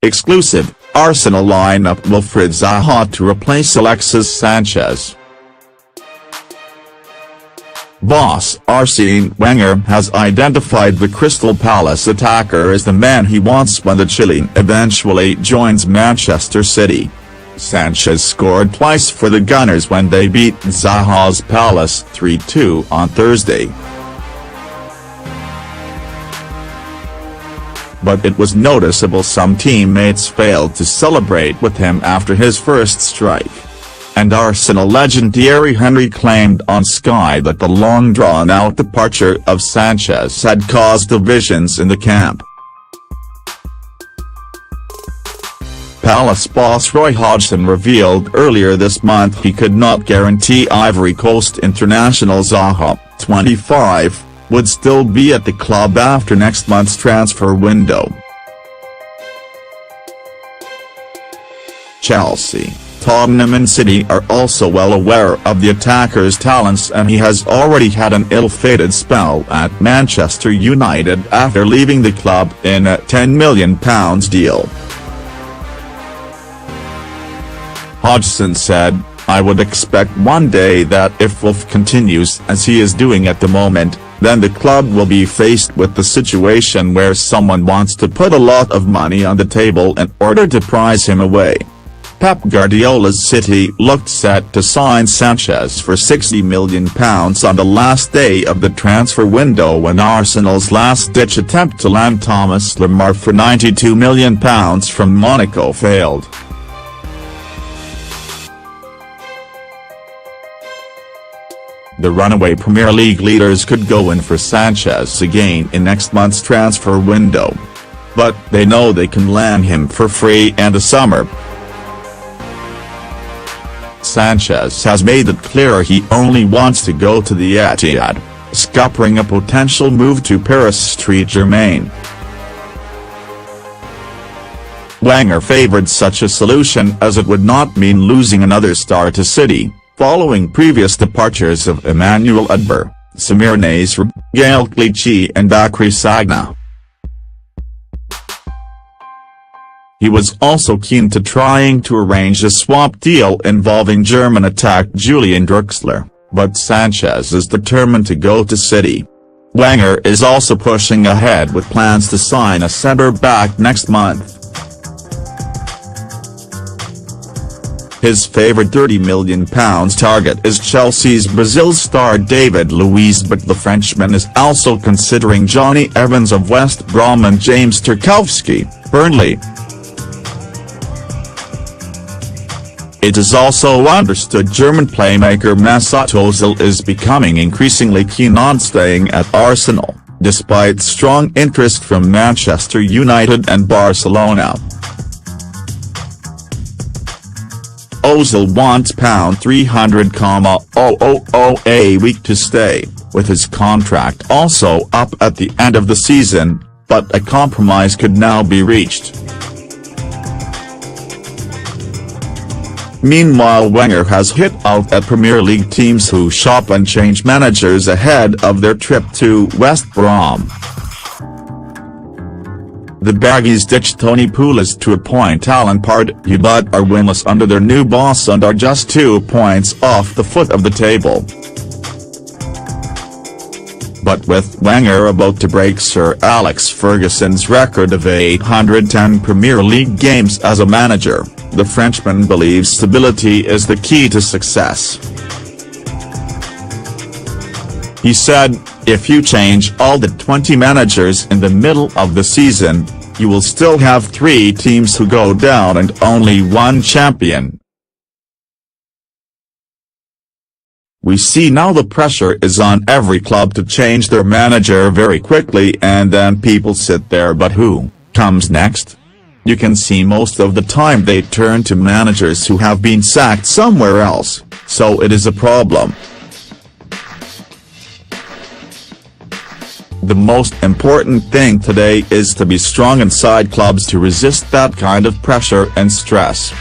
Exclusive, Arsenal line up Wilfred Zaha to replace Alexis Sanchez. Boss Arsene Wenger has identified the Crystal Palace attacker as the man he wants when the Chilean eventually joins Manchester City. Sanchez scored twice for the Gunners when they beat Zaha's Palace 3-2 on Thursday. But it was noticeable some teammates failed to celebrate with him after his first strike. And Arsenal legend Thierry Henry claimed on Sky that the long drawn-out departure of Sanchez had caused divisions in the camp. Palace boss Roy Hodgson revealed earlier this month he could not guarantee Ivory Coast international Zaha, 25, would still be at the club after next month's transfer window. Chelsea, Tottenham and City are also well aware of the attacker's talents, and he has already had an ill-fated spell at Manchester United after leaving the club in a £10 million deal. Hodgson said, "I would expect one day that if Wolf continues as he is doing at the moment, then the club will be faced with the situation where someone wants to put a lot of money on the table in order to prize him away." Pep Guardiola's City looked set to sign Sanchez for £60 million on the last day of the transfer window when Arsenal's last-ditch attempt to land Thomas Lemar for £92 million from Monaco failed. The runaway Premier League leaders could go in for Sanchez again in next month's transfer window. But they know they can land him for free in the summer. Sanchez has made it clear he only wants to go to the Etihad, scuppering a potential move to Paris Saint-Germain. Wenger favoured such a solution as it would not mean losing another star to City, following previous departures of Emmanuel Adber, Samir Nasri, Gaël Clichy and Bakary Sagna. He was also keen to trying to arrange a swap deal involving German attack Julian Draxler, but Sanchez is determined to go to City. Wenger is also pushing ahead with plans to sign a centre-back next month. His favoured £30 million target is Chelsea's Brazil star David Luiz, but the Frenchman is also considering Johnny Evans of West Brom and James Tarkowski, Burnley. It is also understood German playmaker Mesut Ozil is becoming increasingly keen on staying at Arsenal, despite strong interest from Manchester United and Barcelona. Ozil wants £300,000 a week to stay, with his contract also up at the end of the season, but a compromise could now be reached. Meanwhile, Wenger has hit out at Premier League teams who shop and change managers ahead of their trip to West Brom. The Baggies ditched Tony Pulis to appoint Alan Pardew but are winless under their new boss and are just 2 points off the foot of the table. But with Wenger about to break Sir Alex Ferguson's record of 810 Premier League games as a manager, the Frenchman believes stability is the key to success. He said, "If you change all the 20 managers in the middle of the season, you will still have 3 teams who go down and only 1 champion." We see now the pressure is on every club to change their manager very quickly, and then people sit there, but who comes next? You can see most of the time they turn to managers who have been sacked somewhere else, so it is a problem. The most important thing today is to be strong inside clubs to resist that kind of pressure and stress.